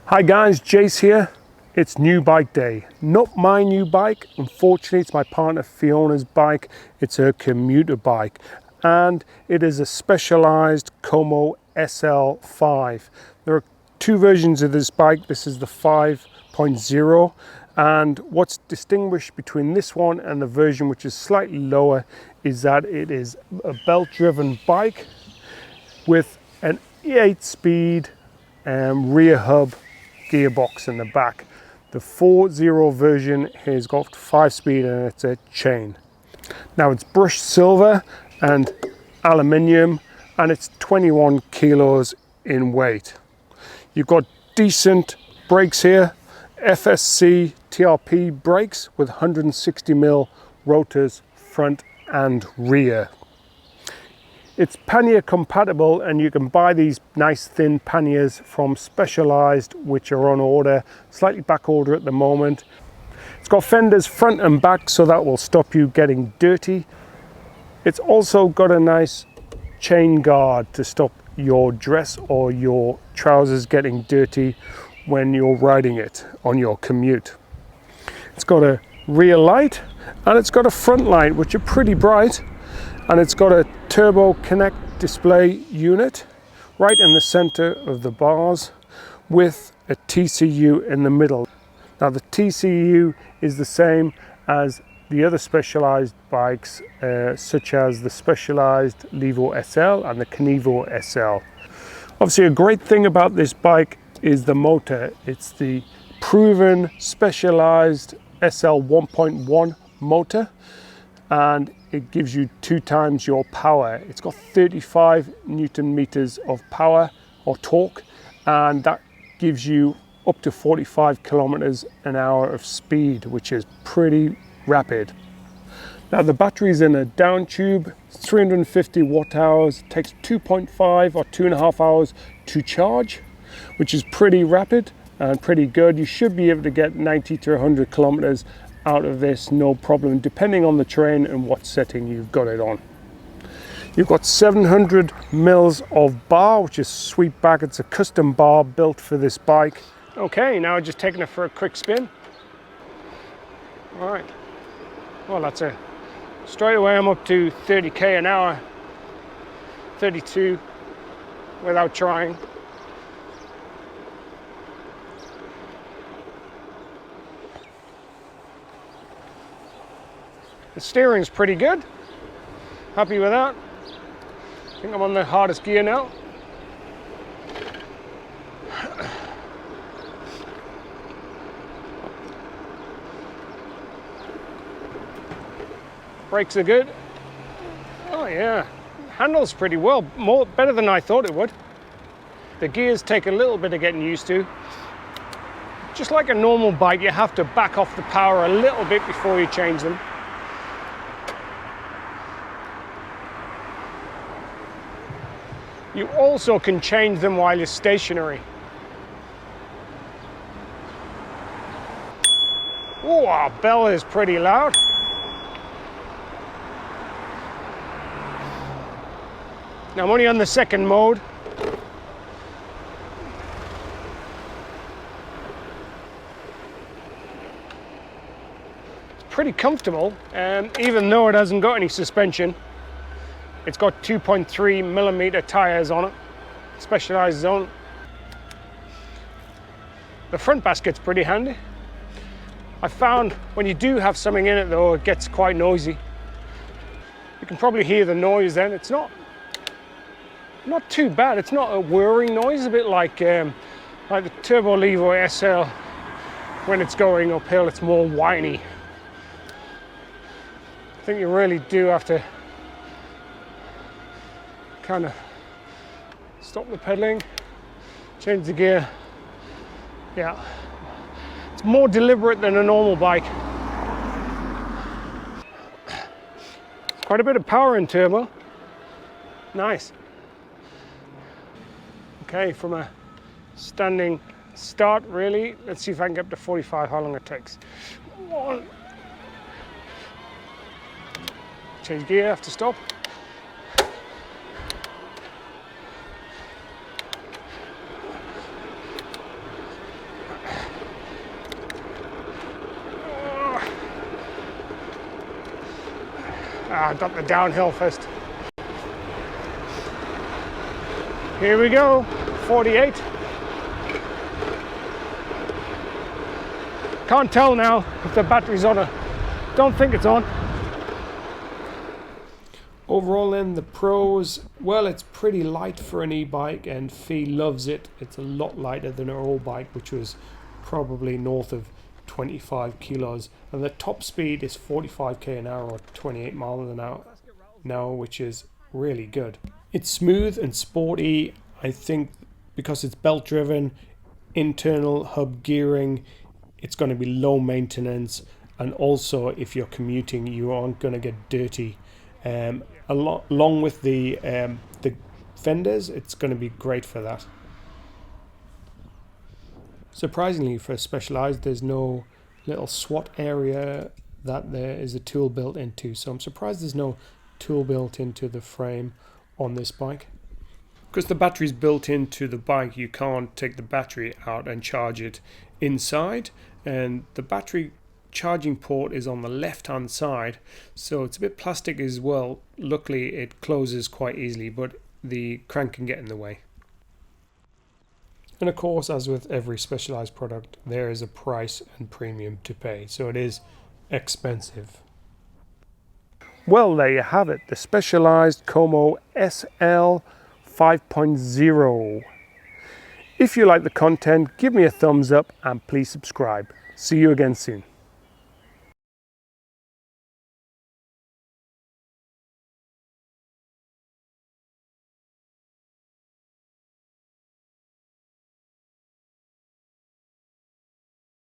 Hi guys, Jace here. It's new bike day. Not my new bike, unfortunately it's my partner Fiona's bike. It's her commuter bike and it is a Specilaized Como SL5. There are two versions of this bike. This is the 5.0 and what's distinguished between this one and the version which is slightly lower is that it is a belt driven bike with an 8-speed rear hub gearbox in the back. The 4.0 version has got 5-speed and it's a chain. Now it's brushed silver and aluminium and it's 21 kilos in weight. You've got decent brakes here, FSC TRP brakes with 160mm rotors front and rear. It's pannier compatible and you can buy these nice thin panniers from Specilaized, which are on order, slightly back order at the moment. It's got fenders front and back, so that will stop you getting dirty. It's also got a nice chain guard to stop your dress or your trousers getting dirty when you're riding it on your commute. It's got a rear light and it's got a front light, which are pretty bright. And it's got a Turbo Connect display unit right in the center of the bars with a TCU in the middle. Now the TCU is the same as the other Specialized bikes such as the Specilaized Levo SL and the Kenevo SL. Obviously a great thing about this bike is the motor. It's the proven Specilaized SL 1.1 motor and it gives you 2 times your power. It's got 35 Newton meters of power or torque, and that gives you up to 45 kilometers an hour of speed, which is pretty rapid. Now the battery's in a down tube, 350 watt hours, takes 2.5 or 2.5 hours to charge, which is pretty rapid and pretty good. You should be able to get 90 to 100 kilometers out of this, no problem, depending on the terrain and what setting you've got it on. You've got 700 mils of bar, which is sweet back. It's a custom bar built for this bike. Okay, now just taking it for a quick spin. All right, well that's a straight away I'm up to 30k an hour, 32 without trying. The steering's pretty good. Happy with that. I think I'm on the hardest gear now. Brakes are good. Oh yeah, handles pretty well, better than I thought it would. The gears take a little bit of getting used to. Just like a normal bike, you have to back off the power a little bit before you change them. You also can change them while you're stationary. Oh, our bell is pretty loud. Now I'm only on the second mode. It's pretty comfortable, even though it hasn't got any suspension. It's got 2.3mm tires on it, Specialized zone. The front basket's pretty handy. I found when you do have something in it though, it gets quite noisy. You can probably hear the noise then. It's not too bad. It's not a whirring noise, a bit like the Turbo Levo SL. When it's going uphill, it's more whiny. I think you really do have to kind of stop the pedaling, change the gear. Yeah, it's more deliberate than a normal bike. Quite a bit of power in turbo. Nice. Okay, from a standing start really, let's see if I can get up to 45, how long it takes. One. Change gear, have to stop. I got the downhill first. Here we go, 48. Can't tell now if the battery's on. Don't think it's on. Overall then, the pros, well, it's pretty light for an e-bike and Fee loves it. It's a lot lighter than her old bike, which was probably north of 25 kilos. And the top speed is 45k an hour or 28 miles an hour now, which is really good. It's smooth and sporty, I think, because it's belt driven, internal hub gearing. It's going to be low maintenance, and also if you're commuting, you aren't going to get dirty. Along with the fenders, it's going to be great for that. Surprisingly, for Specialized, there's no little SWAT area that there is a tool built into. So I'm surprised there's no tool built into the frame on this bike. Because the battery's built into the bike, you can't take the battery out and charge it inside. And the battery charging port is on the left hand side, so it's a bit plastic as well. Luckily it closes quite easily, but the crank can get in the way. And of course, as with every Specialized product, there is a price and premium to pay, so it is expensive. Well, there you have it, the Specilaized Como SL 5.0. If you like the content, give me a thumbs up and please subscribe. See you again soon.